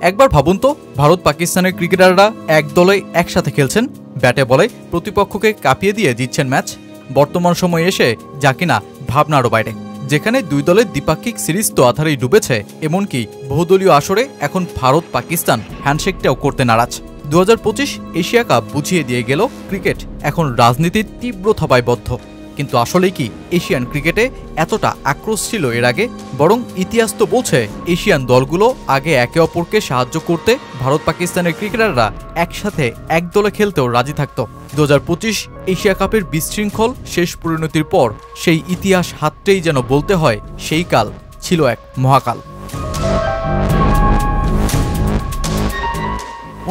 একবার ভাবুন তো, ভারত পাকিস্তানের ক্রিকেটাররা এক দলে একসাথে খেলছেন, ব্যাটে বলে প্রতিপক্ষকে কাঁপিয়ে দিয়ে জিতছেন ম্যাচ। বর্তমান সময়ে এসে যা কিনা ভাবনারও বাইরে, যেখানে দুই দলের দ্বিপাক্ষিক সিরিজ তো আধারেই ডুবেছে, এমনকি বহুদলীয় আসরে এখন ভারত পাকিস্তান হ্যান্ডশেকটাও করতে নারাজ। 2025 এশিয়া কাপ বুঝিয়ে দিয়ে গেল ক্রিকেট এখন রাজনীতির তীব্র থাবায় বদ্ধ। কিন্তু আসলেই কি এশিয়ান ক্রিকেটে এতটা আক্রোশ ছিল এর আগে? বরং ইতিহাস তো বলছে এশিয়ান দলগুলো আগে একে অপরকে সাহায্য করতে ভারত পাকিস্তানের ক্রিকেটাররা একসাথে এক দলে খেলতেও রাজি থাকত। 2025 এশিয়া কাপের বিশৃঙ্খল শেষ পরিণতির পর সেই ইতিহাস হাততেই যেন বলতে হয় সেই কাল ছিল এক মহাকাল।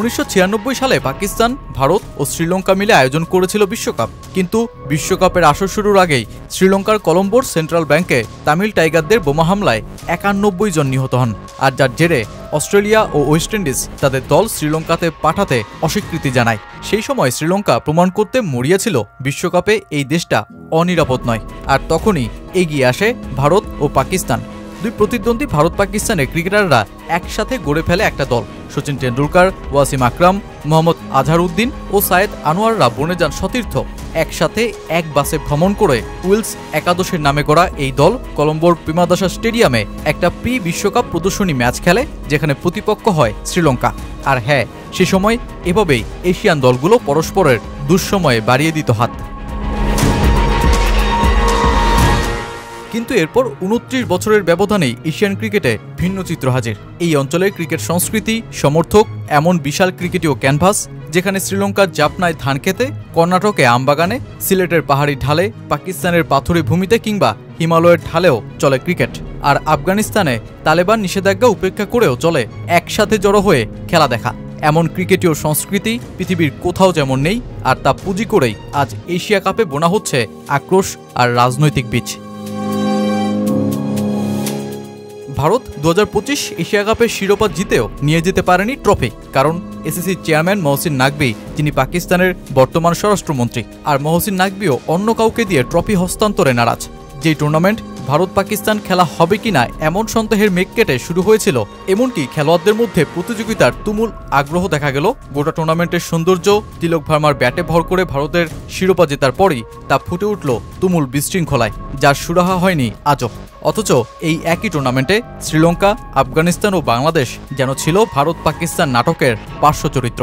1996 সালে পাকিস্তান, ভারত ও শ্রীলঙ্কা মিলে আয়োজন করেছিল বিশ্বকাপ। কিন্তু বিশ্বকাপের আসর শুরুর আগেই শ্রীলঙ্কার কলম্বোর সেন্ট্রাল ব্যাংকে তামিল টাইগারদের বোমা হামলায় 91 জন নিহত হন। আর যার জেরে অস্ট্রেলিয়া ও ওয়েস্ট ইন্ডিজ তাদের দল শ্রীলঙ্কাতে পাঠাতে অস্বীকৃতি জানায়। সেই সময় শ্রীলঙ্কা প্রমাণ করতে মরিয়াছিল বিশ্বকাপে এই দেশটা অনিরাপদ নয়। আর তখনই এগিয়ে আসে ভারত ও পাকিস্তান। দুই প্রতিদ্বন্দ্বী ভারত পাকিস্তানের ক্রিকেটাররা একসাথে গড়ে ফেলে একটা দল। সচিন টেন্ডুলকার, ওয়াসিম আকরাম, মোহাম্মদ আজহারউদ্দিন ও সায়েদ আনোয়াররা বনে যান সতীর্থ। একসাথে এক বাসে ভ্রমণ করে উইলস একাদশের নামে করা এই দল কলম্বোর প্রেমাদাসা স্টেডিয়ামে একটা প্রি বিশ্বকাপ প্রদর্শনী ম্যাচ খেলে, যেখানে প্রতিপক্ষ হয় শ্রীলঙ্কা। আর হ্যাঁ, সে সময় এভাবেই এশিয়ান দলগুলো পরস্পরের দুঃসময়ে বাড়িয়ে দিত হাত। কিন্তু এরপর 29 বছরের ব্যবধানেই এশিয়ান ক্রিকেটে ভিন্ন চিত্র হাজির। এই অঞ্চলের ক্রিকেট সংস্কৃতি, সমর্থক, এমন বিশাল ক্রিকেটীয় ক্যানভাস, যেখানে শ্রীলঙ্কার জাপনায় ধান খেতে, কর্ণাটকে আমবাগানে, সিলেটের পাহাড়ি ঢালে, পাকিস্তানের পাথুরে ভূমিতে কিংবা হিমালয়ের ঢালেও চলে ক্রিকেট। আর আফগানিস্তানে তালেবান নিষেধাজ্ঞা উপেক্ষা করেও চলে একসাথে জড়ো হয়ে খেলা দেখা। এমন ক্রিকেটীয় সংস্কৃতি পৃথিবীর কোথাও যেমন নেই। আর তা পুঁজি করেই আজ এশিয়া কাপে বোনা হচ্ছে আক্রোশ আর রাজনৈতিক বীজ। ভারত 2025 এশিয়া কাপের শিরোপা জিতেও নিয়ে যেতে পারেনি ট্রফি, কারণ এসিসির চেয়ারম্যান মহসিন নাকভি, যিনি পাকিস্তানের বর্তমান স্বরাষ্ট্রমন্ত্রী, আর মহসিন নাকভিও অন্য কাউকে দিয়ে ট্রফি হস্তান্তরে নারাজ। যেই টুর্নামেন্ট ভারত পাকিস্তান খেলা হবে কিনা এমন সন্দেহের মেঘ কেটে শুরু হয়েছিল, এমনকি খেলোয়াড়দের মধ্যে প্রতিযোগিতার তুমুল আগ্রহ দেখা গেল। গোটা টুর্নামেন্টের সৌন্দর্য তিলক ভার্মার ব্যাটে ভর করে ভারতের শিরোপা জেতার পরই তা ফুটে উঠল তুমুল বিশৃঙ্খলায়, যার সুরাহা হয়নি আজও। অথচ এই একই টুর্নামেন্টে শ্রীলঙ্কা, আফগানিস্তান ও বাংলাদেশ যেন ছিল ভারত পাকিস্তান নাটকের পার্শ্ব চরিত্র।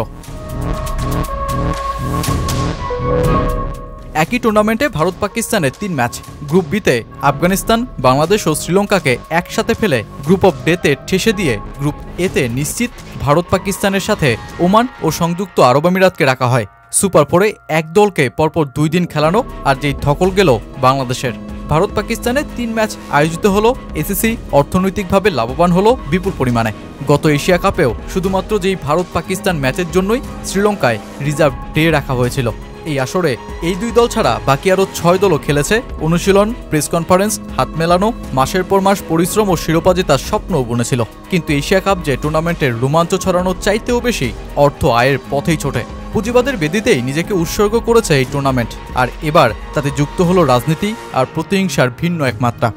একই টুর্নামেন্টে ভারত পাকিস্তানের 3 ম্যাচ। গ্রুপ বিতে আফগানিস্তান, বাংলাদেশ ও শ্রীলঙ্কাকে একসাথে ফেলে গ্রুপ অফ ডেতে ঠেসে দিয়ে গ্রুপ এতে নিশ্চিত ভারত পাকিস্তানের সাথে ওমান ও সংযুক্ত আরব আমিরাতকে রাখা হয়। সুপার 4-এ এক দলকে পরপর 2 দিন খেলানো, আর যেই ধকল গেল বাংলাদেশের। ভারত পাকিস্তানে 3 ম্যাচ আয়োজিত হলো, এসিসি অর্থনৈতিকভাবে লাভবান হলো বিপুল পরিমাণে। গত এশিয়া কাপেও শুধুমাত্র যেই ভারত পাকিস্তান ম্যাচের জন্যই শ্রীলঙ্কায় রিজার্ভ ডে রাখা হয়েছিল। এই আসরে এই 2 দল ছাড়া বাকি আরও 6 দলও খেলেছে। অনুশীলন, প্রেস কনফারেন্স, হাত মেলানো, মাসের পর মাস পরিশ্রম ও শিরোপা জেতার স্বপ্নও বুনেছিল। কিন্তু এশিয়া কাপ যে টুর্নামেন্টের রোমাঞ্চ ছড়ানোর চাইতেও বেশি অর্থ আয়ের পথেই ছোটে। পুঁজিবাদের বেদিতেই নিজেকে উৎসর্গ করেছে এই টুর্নামেন্ট, আর এবার তাতে যুক্ত হলো রাজনীতি আর প্রতিহিংসার ভিন্ন এক মাত্রা।